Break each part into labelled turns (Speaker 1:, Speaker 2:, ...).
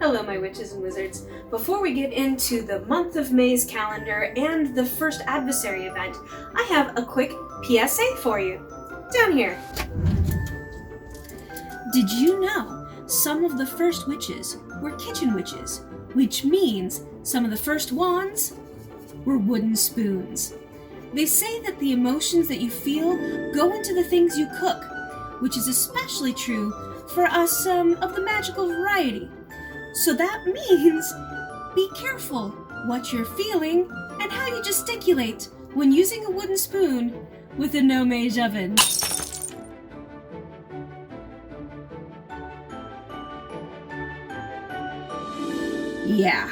Speaker 1: Hello, my witches and wizards. Before we get into the month of May's calendar and the first adversary event, I have a quick PSA for you. Down here.
Speaker 2: Did you know some of the first witches were kitchen witches, which means some of the first wands were wooden spoons? They say that the emotions that you feel go into the things you cook, which is especially true for us of the magical variety. So that means be careful what you're feeling and how you gesticulate when using a wooden spoon with a no-mage oven. Yeah,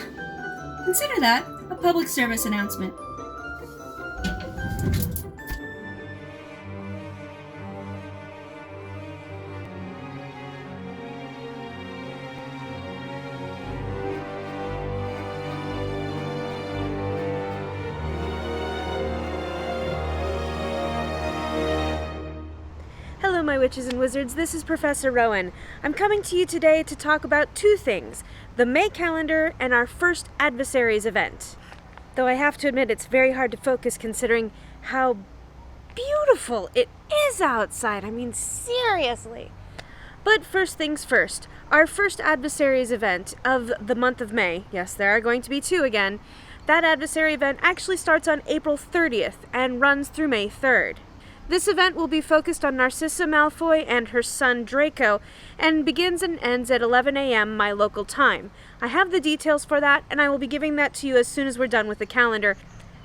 Speaker 2: consider that a public service announcement.
Speaker 1: Hello, my witches and wizards. This is Professor Rowan. I'm coming to you today to talk about two things: the May calendar and our first adversaries event. Though I have to admit it's very hard to focus considering how beautiful it is outside. I mean, seriously. But first things first, our first adversaries event of the month of May, yes, there are going to be two again, that adversary event actually starts on April 30th and runs through May 3rd. This event will be focused on Narcissa Malfoy and her son Draco, and begins and ends at 11 a.m. my local time. I have the details for that, and I will be giving that to you as soon as we're done with the calendar.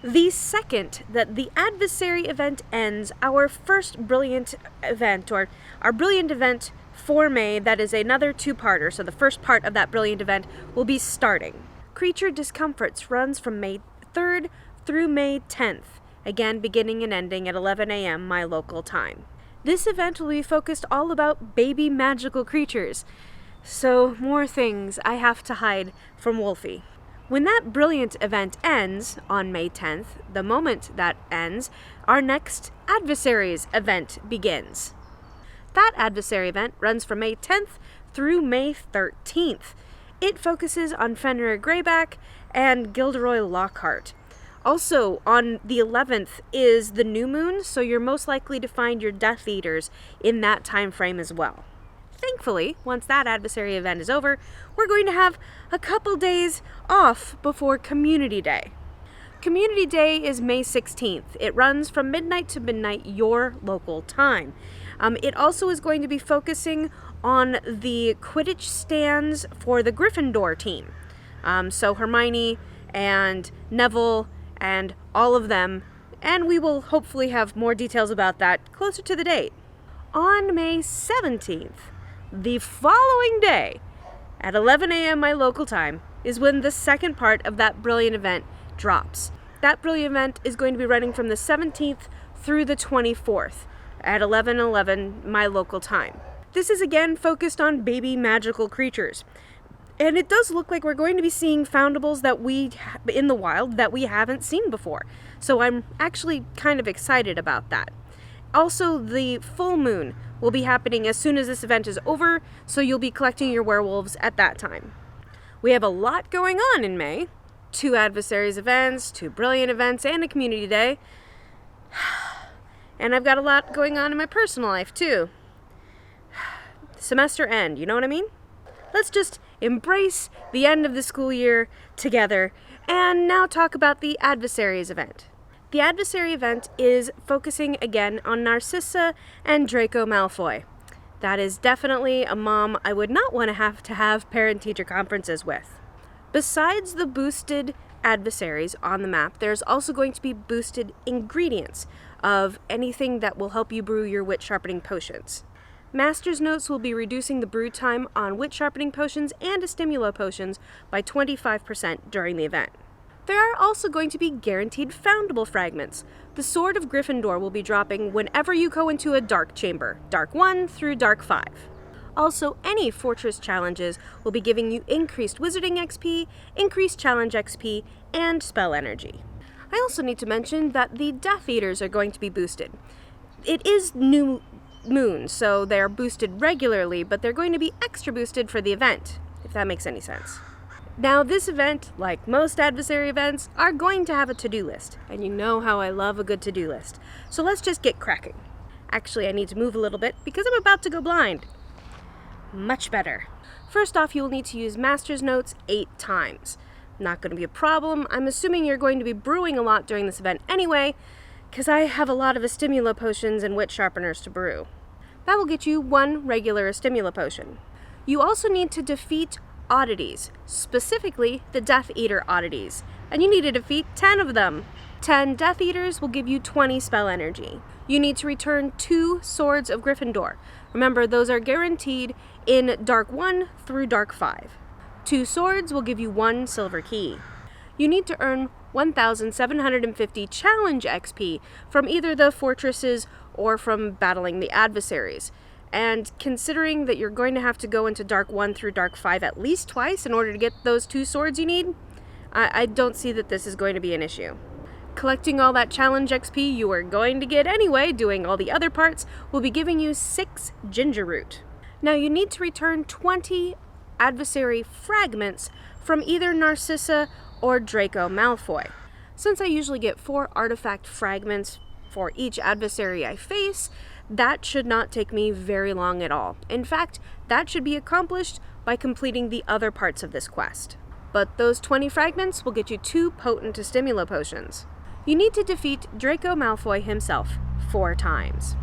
Speaker 1: The second that the adversary event ends, our first brilliant event, or our brilliant event for May, that is another two-parter, so the first part of that brilliant event will be starting. Creature Discomforts runs from May 3rd through May 10th. Again, beginning and ending at 11 a.m. my local time. This event will be focused all about baby magical creatures, so more things I have to hide from Wolfie. When that brilliant event ends on May 10th, the moment that ends, our next adversaries event begins. That adversary event runs from May 10th through May 13th. It focuses on Fenrir Greyback and Gilderoy Lockhart. Also, on the 11th is the new moon, so you're most likely to find your Death Eaters in that time frame as well. Thankfully, once that adversary event is over, we're going to have a couple days off before Community Day. Community Day is May 16th. It runs from midnight to midnight your local time. It also is going to be focusing on the Quidditch stands for the Gryffindor team. So Hermione and Neville and all of them, and we will hopefully have more details about that closer to the date. On May 17th, the following day, at 11 a.m. my local time, is when the second part of that brilliant event drops. That brilliant event is going to be running from the 17th through the 24th, at 11:11 my local time. This is again focused on baby magical creatures. And it does look like we're going to be seeing foundables that in the wild that we haven't seen before. So I'm actually kind of excited about that. Also, the full moon will be happening as soon as this event is over, so you'll be collecting your werewolves at that time. We have a lot going on in May. 2 adversaries events, 2 brilliant events, and a community day. And I've got a lot going on in my personal life, too. Semester end, you know what I mean? Let's just embrace the end of the school year together and now talk about the adversaries event. The adversary event is focusing again on Narcissa and Draco Malfoy. That is definitely a mom I would not want to have parent-teacher conferences with. Besides the boosted adversaries on the map, there's also going to be boosted ingredients of anything that will help you brew your wit sharpening potions. Master's Notes will be reducing the brew time on wit sharpening potions and stimulo potions by 25% during the event. There are also going to be guaranteed foundable fragments. The Sword of Gryffindor will be dropping whenever you go into a Dark Chamber, Dark 1 through Dark 5. Also, any Fortress challenges will be giving you increased Wizarding XP, increased Challenge XP, and Spell Energy. I also need to mention that the Death Eaters are going to be boosted. It is new moon, so they're boosted regularly, but they're going to be extra boosted for the event. if that makes any sense. Now, this event, like most adversary events, are going to have a to-do list, and you know how I love a good to-do list. So let's just get cracking. Actually, I need to move a little bit because I'm about to go blind. Much better. First off, you'll need to use Master's Notes 8 times. Not going to be a problem. I'm assuming you're going to be brewing a lot during this event anyway, because I have a lot of Estimula potions and wit sharpeners to brew. That will get you 1 regular Estimula potion. You also need to defeat oddities, specifically the Death Eater oddities, and you need to defeat 10 of them. 10 Death Eaters will give you 20 spell energy. You need to return 2 Swords of Gryffindor. Remember, those are guaranteed in Dark 1 through Dark 5. 2 swords will give you 1 silver key. You need to earn 1,750 challenge XP from either the fortresses or from battling the adversaries. And considering that you're going to have to go into Dark 1 through Dark 5 at least twice in order to get those 2 swords you need, I don't see that this is going to be an issue. Collecting all that challenge XP you are going to get anyway, doing all the other parts, will be giving you 6 ginger root. Now you need to return 20 adversary fragments from either Narcissa or Draco Malfoy. Since I usually get 4 artifact fragments for each adversary I face, that should not take me very long at all. In fact, that should be accomplished by completing the other parts of this quest. But those 20 fragments will get you 2 potent Estimula potions. You need to defeat Draco Malfoy himself 4 times.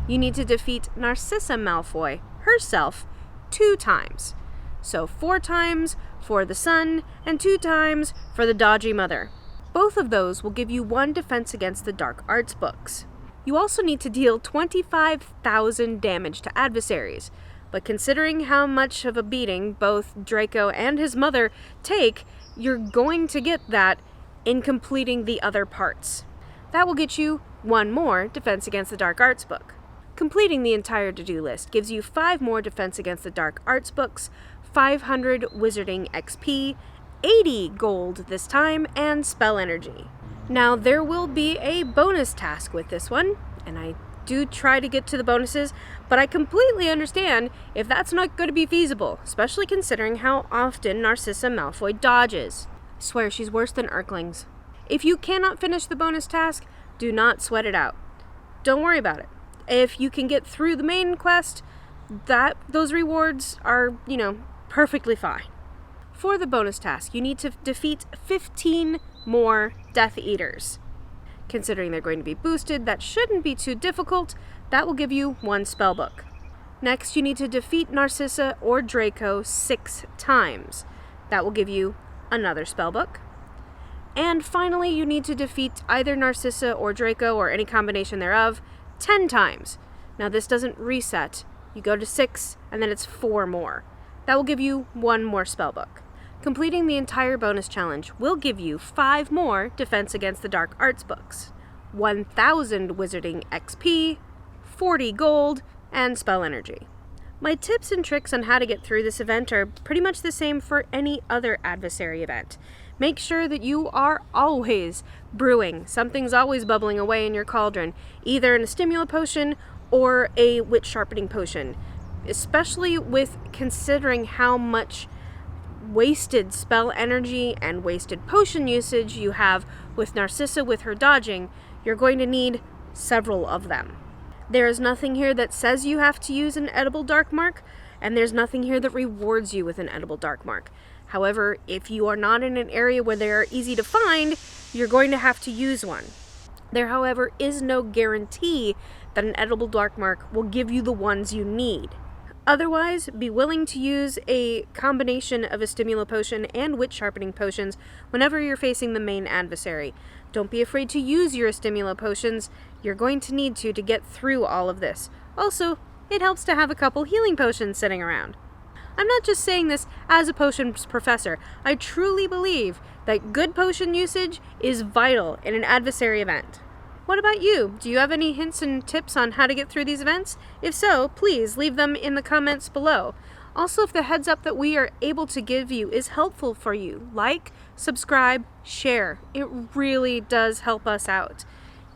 Speaker 1: You need to defeat Narcissa Malfoy herself 2 times. So 4 times for the son and 2 times for the dodgy mother. Both of those will give you 1 defense against the dark arts books. You also need to deal 25,000 damage to adversaries, but considering how much of a beating both Draco and his mother take, you're going to get that in completing the other parts. That will get you 1 more defense against the dark arts book. Completing the entire to-do list gives you 5 more defense against the dark arts books, 500 wizarding XP, 80 gold this time, and spell energy. Now, there will be a bonus task with this one, and I do try to get to the bonuses, but I completely understand if that's not going to be feasible, especially considering how often Narcissa Malfoy dodges. I swear she's worse than Erklings. If you cannot finish the bonus task, do not sweat it out. Don't worry about it. If you can get through the main quest, those rewards are, perfectly fine. For the bonus task, you need to defeat 15 more Death Eaters. Considering they're going to be boosted, that shouldn't be too difficult. That will give you 1 spellbook. Next, you need to defeat Narcissa or Draco 6 times. That will give you another spellbook. And finally, you need to defeat either Narcissa or Draco or any combination thereof 10 times. Now, this doesn't reset. You go to 6, and then it's 4 more. That will give you 1 more spellbook. Completing the entire bonus challenge will give you 5 more defense against the dark arts books, 1,000 wizarding XP, 40 gold, and spell energy. My tips and tricks on how to get through this event are pretty much the same for any other adversary event. Make sure that you are always brewing. Something's always bubbling away in your cauldron, either an Estimula potion or a wit sharpening potion, especially with considering how much wasted spell energy and wasted potion usage you have with Narcissa with her dodging. You're going to need several of them. There is nothing here that says you have to use an edible dark mark, and there's nothing here that rewards you with an edible dark mark. However, if you are not in an area where they are easy to find, you're going to have to use one. There, however, is no guarantee that an edible dark mark will give you the ones you need. Otherwise, be willing to use a combination of a Estimula potion and wit sharpening potions whenever you're facing the main adversary. Don't be afraid to use your Estimula potions. You're going to need to get through all of this. Also, it helps to have a couple healing potions sitting around. I'm not just saying this as a potions professor. I truly believe that good potion usage is vital in an adversary event. What about you? Do you have any hints and tips on how to get through these events? If so, please leave them in the comments below. Also, if the heads up that we are able to give you is helpful for you, like, subscribe, share. It really does help us out.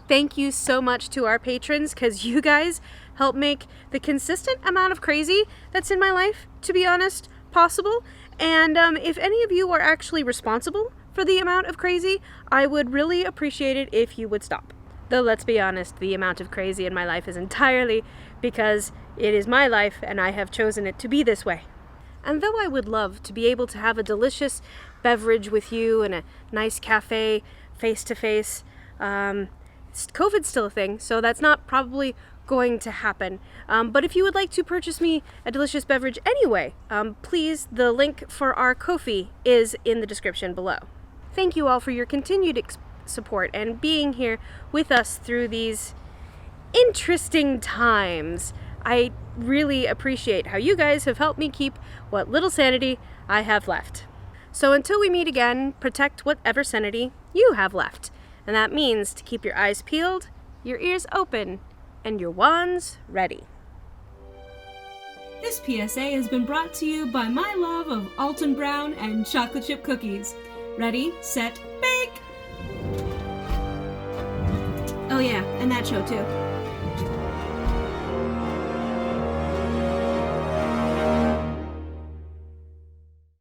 Speaker 1: Thank you so much to our patrons, because you guys help make the consistent amount of crazy that's in my life, to be honest, possible. And if any of you are actually responsible for the amount of crazy, I would really appreciate it if you would stop. Though let's be honest, the amount of crazy in my life is entirely because it is my life and I have chosen it to be this way. And though I would love to be able to have a delicious beverage with you in a nice cafe, face-to-face, COVID's still a thing, so that's not probably going to happen. But if you would like to purchase me a delicious beverage anyway, please, the link for our Ko-fi is in the description below. Thank you all for your continued support and being here with us through these interesting times. I really appreciate how you guys have helped me keep what little sanity I have left. So until we meet again, protect whatever sanity you have left. And that means to keep your eyes peeled, your ears open, and your wands ready.
Speaker 2: This PSA has been brought to you by my love of Alton Brown and chocolate chip cookies. Ready, set, bake! Oh yeah, and that show too.